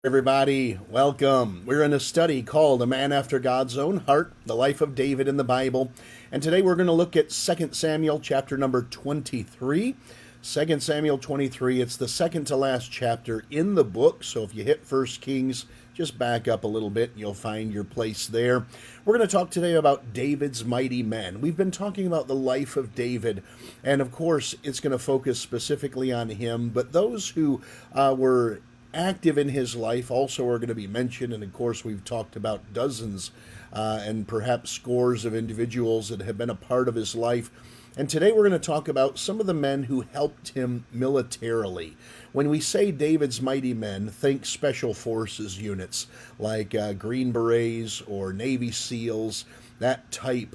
Everybody, welcome. We're in a study called A Man After God's Own Heart, the life of David in the Bible. And today we're going to look at 2 Samuel chapter number 23. 2 Samuel 23, it's the second to last chapter in the book. So if you hit 1 Kings, just back up a little bit and you'll find your place there. We're going to talk today about David's mighty men. We've been talking about the life of David, and of course it's going to focus specifically on him, but those who were active in his life also are going to be mentioned. And of course, we've talked about dozens and perhaps scores of individuals that have been a part of his life. And today we're going to talk about some of the men who helped him militarily. When we say David's mighty men, think special forces units like Green Berets or Navy SEALs, that type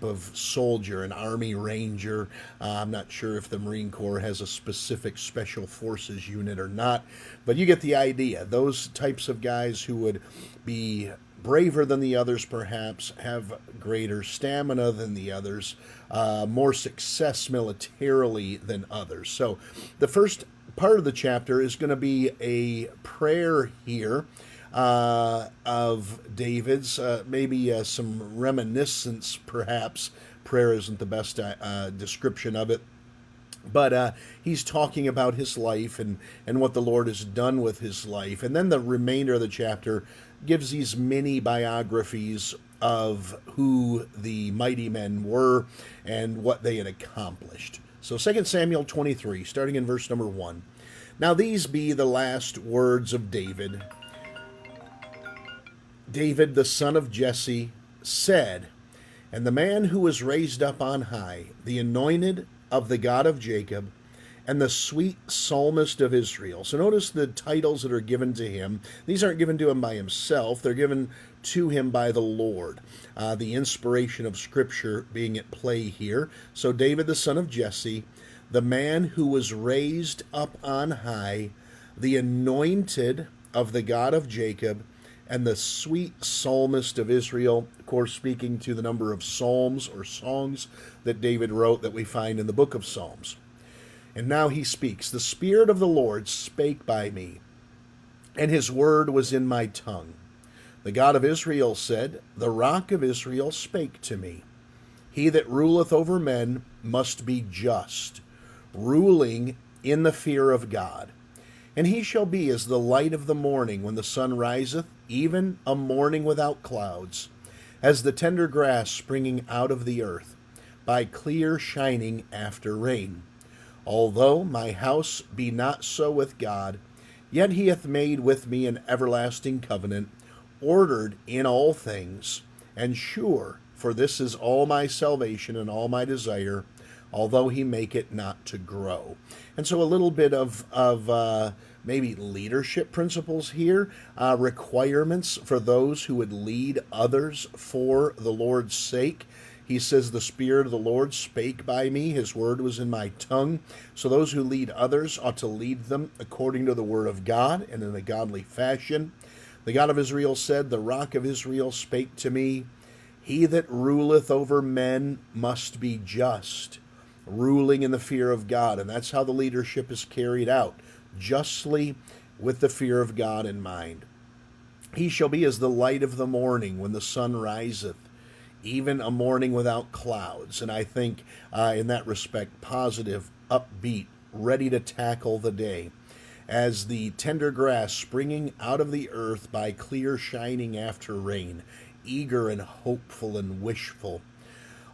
of soldier, an Army Ranger. I'm not sure if the Marine Corps has a specific special forces unit or not, but you get the idea. Those types of guys who would be braver than the others, perhaps, have greater stamina than the others, more success militarily than others. So the first part of the chapter is going to be a prayer here of David's, maybe some reminiscence, perhaps. Prayer isn't the best description of it. But he's talking about his life and what the Lord has done with his life. And then the remainder of the chapter gives these mini biographies of who the mighty men were and what they had accomplished. So 2 Samuel 23, starting in verse number 1. Now these be the last words of David. David, the son of Jesse, said, and the man who was raised up on high, the anointed of the God of Jacob, and the sweet psalmist of Israel. So notice the titles that are given to him. These aren't given to him by himself. They're given to him by the Lord. The inspiration of Scripture being at play here. So David, the son of Jesse, the man who was raised up on high, the anointed of the God of Jacob, and the sweet psalmist of Israel, of course, speaking to the number of psalms or songs that David wrote that we find in the book of Psalms. And now he speaks, the Spirit of the Lord spake by me, and his word was in my tongue. The God of Israel said, the rock of Israel spake to me. He that ruleth over men must be just, ruling in the fear of God. And he shall be as the light of the morning when the sun riseth, even a morning without clouds, as the tender grass springing out of the earth, by clear shining after rain. Although my house be not so with God, yet he hath made with me an everlasting covenant, ordered in all things, and sure, for this is all my salvation and all my desire, although he make it not to grow. And so a little bit of maybe leadership principles here, requirements for those who would lead others for the Lord's sake. He says, the Spirit of the Lord spake by me, his word was in my tongue. So those who lead others ought to lead them according to the word of God and in a godly fashion. The God of Israel said, the rock of Israel spake to me. He that ruleth over men must be just, ruling in the fear of God. And that's how the leadership is carried out, justly with the fear of God in mind. He shall be as the light of the morning when the sun riseth, even a morning without clouds. And I think in that respect, positive, upbeat, ready to tackle the day. As the tender grass springing out of the earth by clear shining after rain, eager and hopeful and wishful.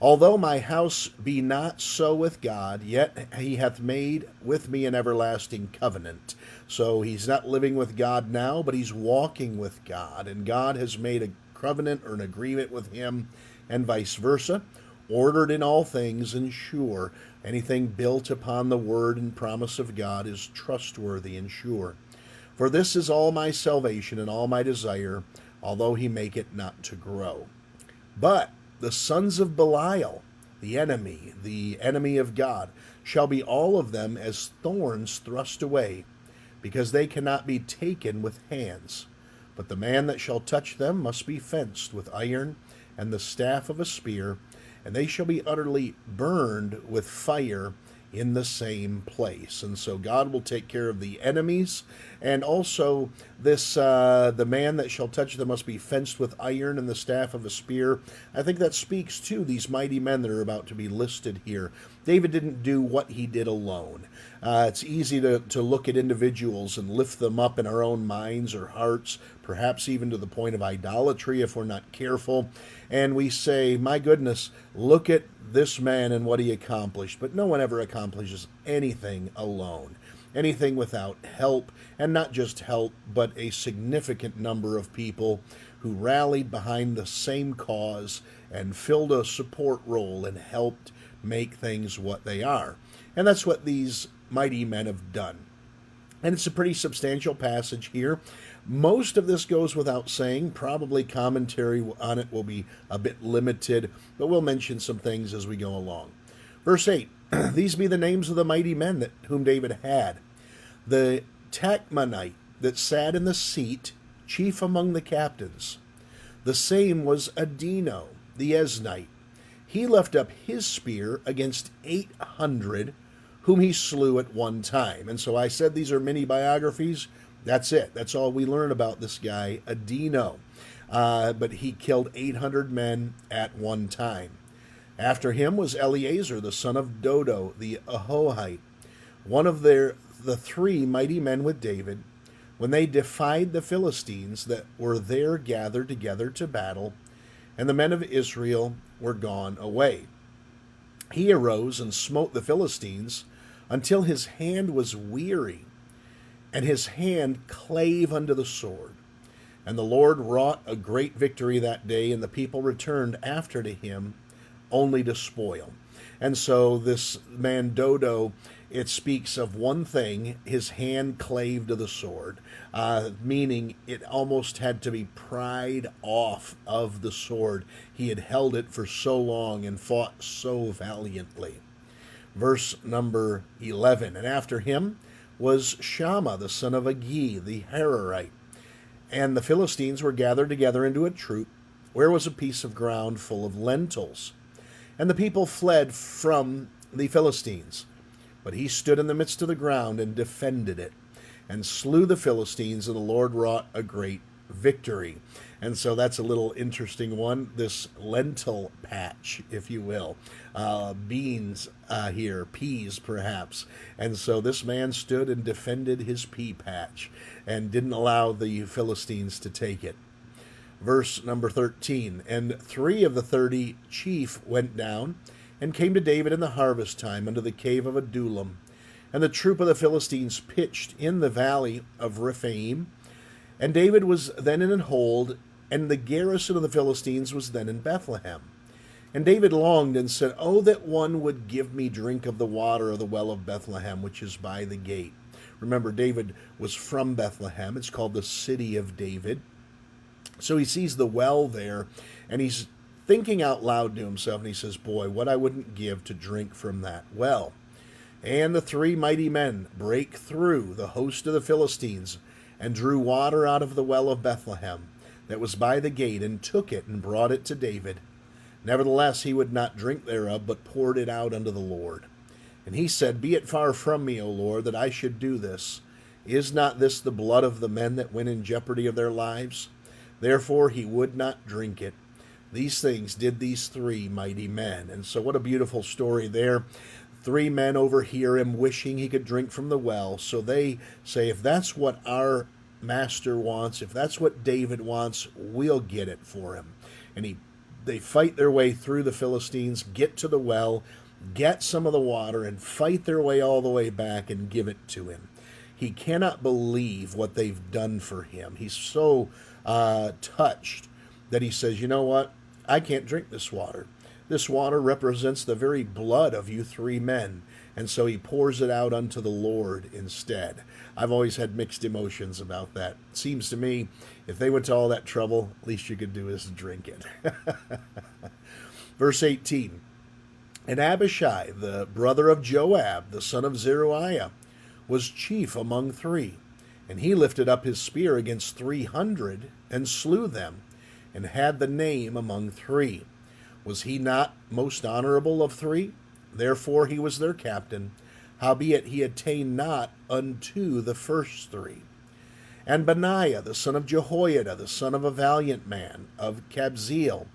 Although my house be not so with God, yet he hath made with me an everlasting covenant. So he's not living with God now, but he's walking with God. And God has made a covenant or an agreement with him, and vice versa, ordered in all things and sure. Anything built upon the word and promise of God is trustworthy and sure. For this is all my salvation and all my desire, although he make it not to grow. But the sons of Belial, the enemy of God, shall be all of them as thorns thrust away, because they cannot be taken with hands. But the man that shall touch them must be fenced with iron and the staff of a spear, and they shall be utterly burned with fire in the same place. And so God will take care of the enemies. And also this, the man that shall touch them must be fenced with iron, and the staff of a spear. I think that speaks to these mighty men that are about to be listed here. David didn't do what he did alone. It's easy to look at individuals and lift them up in our own minds or hearts, perhaps even to the point of idolatry if we're not careful. And we say, my goodness, look at this man and what he accomplished. But no one ever accomplishes anything alone, anything without help, and not just help, but a significant number of people who rallied behind the same cause and filled a support role and helped make things what they are. And that's what these mighty men have done. And it's a pretty substantial passage here. Most of this goes without saying. Probably commentary on it will be a bit limited, but we'll mention some things as we go along. Verse 8, these be the names of the mighty men whom David had. The Tachmonite that sat in the seat, chief among the captains. The same was Adino, the Eznite. He left up his spear against 800, whom he slew at one time. And so I said these are mini biographies. That's it. That's all we learn about this guy, Adino. But he killed 800 men at one time. After him was Eleazar, the son of Dodo, the Ahohite, one of the three mighty men with David, when they defied the Philistines that were there gathered together to battle, and the men of Israel were gone away. He arose and smote the Philistines until his hand was weary, and his hand clave unto the sword. And the Lord wrought a great victory that day, and the people returned after to him only to spoil. And so this man Dodo, it speaks of one thing, his hand clave to the sword, meaning it almost had to be pried off of the sword. He had held it for so long and fought so valiantly. Verse number 11, and after him was Shammah, the son of Agi, the Hararite. And the Philistines were gathered together into a troop, where was a piece of ground full of lentils. And the people fled from the Philistines. But he stood in the midst of the ground and defended it, and slew the Philistines, and the Lord wrought a great victory. And so that's a little interesting one, this lentil patch, if you will. Beans here, peas perhaps. And so this man stood and defended his pea patch and didn't allow the Philistines to take it. Verse number 13, and 3 of the 30 chief went down and came to David in the harvest time unto the cave of Adullam. And the troop of the Philistines pitched in the valley of Rephaim. And David was then in an hold, and the garrison of the Philistines was then in Bethlehem. And David longed and said, Oh, that one would give me drink of the water of the well of Bethlehem, which is by the gate. Remember, David was from Bethlehem. It's called the city of David. So he sees the well there, and he's thinking out loud to himself, and he says, boy, what I wouldn't give to drink from that well. And the 3 mighty men brake through the host of the Philistines, and drew water out of the well of Bethlehem, that was by the gate, and took it, and brought it to David. Nevertheless he would not drink thereof, but poured it out unto the Lord. And he said, Be it far from me, O Lord, that I should do this. Is not this the blood of the men that went in jeopardy of their lives? Therefore he would not drink it. These things did these 3 mighty men. And so what a beautiful story there. 3 men overhear him wishing he could drink from the well. So they say, if that's what our master wants, if that's what David wants, we'll get it for him. And they fight their way through the Philistines, get to the well, get some of the water, and fight their way all the way back and give it to him. He cannot believe what they've done for him. He's so touched that he says, you know what? I can't drink this water. This water represents the very blood of you 3 men. And so he pours it out unto the Lord instead. I've always had mixed emotions about that. It seems to me, if they went to all that trouble, least you could do is drink it. Verse 18, and Abishai, the brother of Joab, the son of Zeruiah, was chief among 3. And he lifted up his spear against 300, and slew them, and had the name among 3. Was he not most honorable of 3? Therefore he was their captain. howbeit he attained not unto the first three. And Benaiah, the son of Jehoiada, the son of a valiant man of Kabzeel,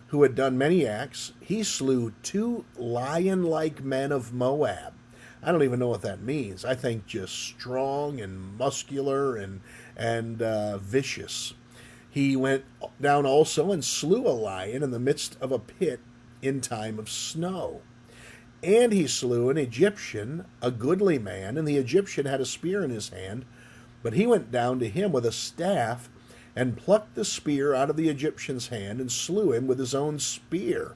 who had done many acts, he slew 2 lion-like men of Moab. I don't even know what that means. I think just strong and muscular and vicious. He went down also and slew a lion in the midst of a pit in time of snow. And he slew an Egyptian, a goodly man, and the Egyptian had a spear in his hand, but he went down to him with a staff and plucked the spear out of the Egyptian's hand and slew him with his own spear.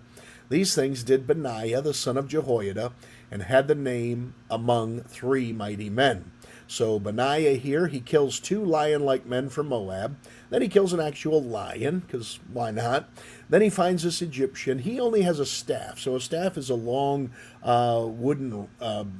These things did Benaiah the son of Jehoiada, and had the name among 3 mighty men. So Benaiah here, he kills 2 lion-like men from Moab. Then he kills an actual lion, because why not? Then he finds this Egyptian. He only has a staff. So a staff is a long wooden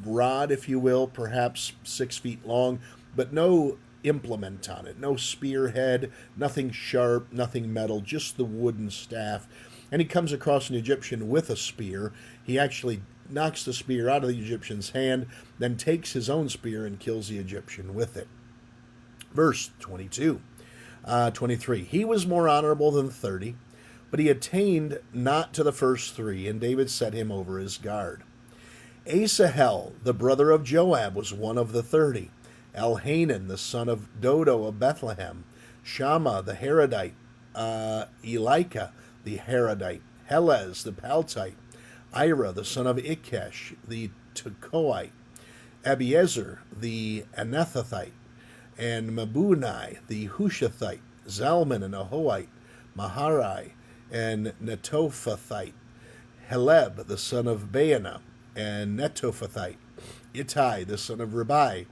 rod, if you will, perhaps 6 feet long, but no implement on it, no spearhead, nothing sharp, nothing metal, just the wooden staff. And he comes across an Egyptian with a spear. He actually knocks the spear out of the Egyptian's hand, then takes his own spear and kills the Egyptian with it. Verse 23. He was more honorable than 30, but he attained not to the first 3, and David set him over his guard. Asahel, the brother of Joab, was one of the 30. Elhanan, the son of Dodo of Bethlehem. Shammah, the Harodite. Elika, the Harodite. Helez, the Paltite. Ira, the son of Ikesh, the Tekoite. Abiezer, the Anathothite. And Mabunai, the Hushathite. Zalman, an Ahoite. Maharai, and Netophathite. Heleb, the son of Baana, and Netophathite. Ittai, the son of Ribai,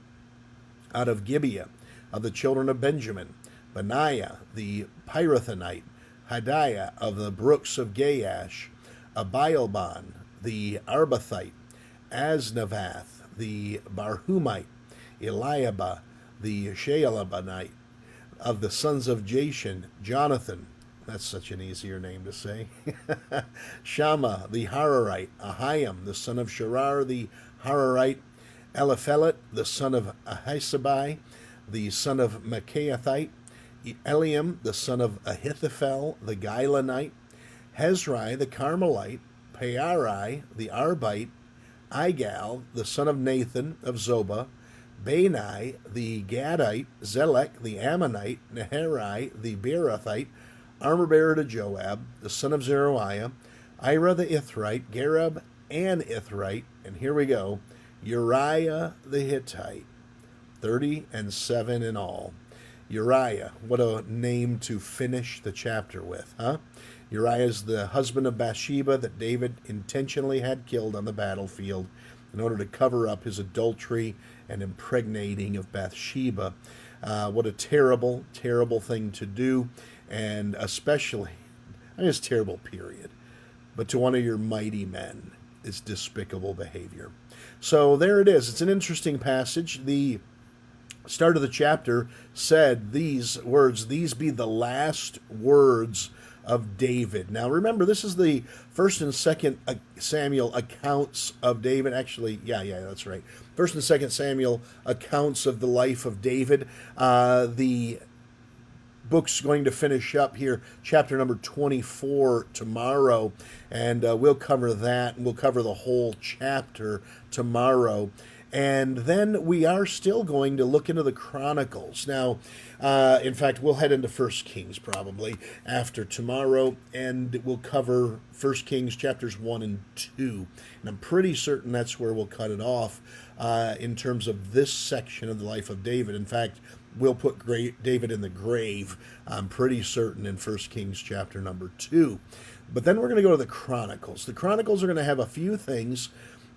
out of Gibeah, of the children of Benjamin. Benaiah, the Pirathonite. Hadiah, of the brooks of Gaash. Abialban, the Arbathite. Asnavath, the Barhumite. Eliabah, the Shealabbanite. Of the sons of Jashan, Jonathan, that's such an easier name to say. Shammah, the Hararite. Ahiam, the son of Sharar, the Hararite. Eliphelet, the son of Ahisabai, the son of Machaathite. Eliam, the son of Ahithophel, the Gilonite. Hezrai, the Carmelite. Pearai, the Arbite. Igal, the son of Nathan of Zobah. Bani, the Gadite. Zelek, the Ammonite. Neherai, the Beerothite. Armor-bearer to Joab, the son of Zeruiah. Ira the Ithrite. Gareb, an Ithrite. And here we go. Uriah the Hittite. 37 in all. Uriah, what a name to finish the chapter with, huh? Uriah is the husband of Bathsheba that David intentionally had killed on the battlefield in order to cover up his adultery and impregnating of Bathsheba. What a terrible, terrible thing to do, and especially, I mean, it's terrible, period. But to one of your mighty men is despicable behavior. So there it is. It's an interesting passage. The start of the chapter said these words, "These be the last words of David." Now remember, this is the 1st and 2nd Samuel accounts of David. Actually, yeah, that's right. 1st and 2nd Samuel accounts of the life of David. The book's going to finish up here, chapter number 24 tomorrow, and we'll cover that, and we'll cover the whole chapter tomorrow. And then we are still going to look into the Chronicles. Now, in fact, we'll head into 1 Kings probably after tomorrow, and we'll cover 1 Kings chapters 1 and 2. And I'm pretty certain that's where we'll cut it off in terms of this section of the life of David. In fact, we'll put David in the grave, I'm pretty certain, in 1 Kings chapter number 2. But then we're going to go to the Chronicles. The Chronicles are going to have a few things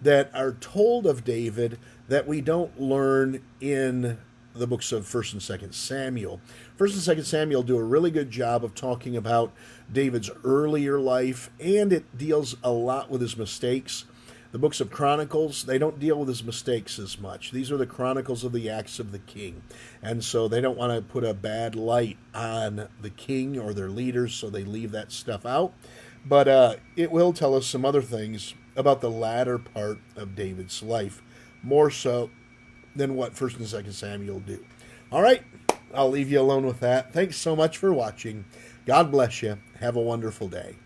that are told of David that we don't learn in the books of 1st and 2nd Samuel. 1st and 2nd Samuel do a really good job of talking about David's earlier life, and it deals a lot with his mistakes. The books of Chronicles, they don't deal with his mistakes as much. These are the chronicles of the acts of the king. And so they don't want to put a bad light on the king or their leaders, so they leave that stuff out. But it will tell us some other things about the latter part of David's life. more so than what 1st and 2nd Samuel do. All right, I'll leave you alone with that. Thanks so much for watching. God bless you. Have a wonderful day.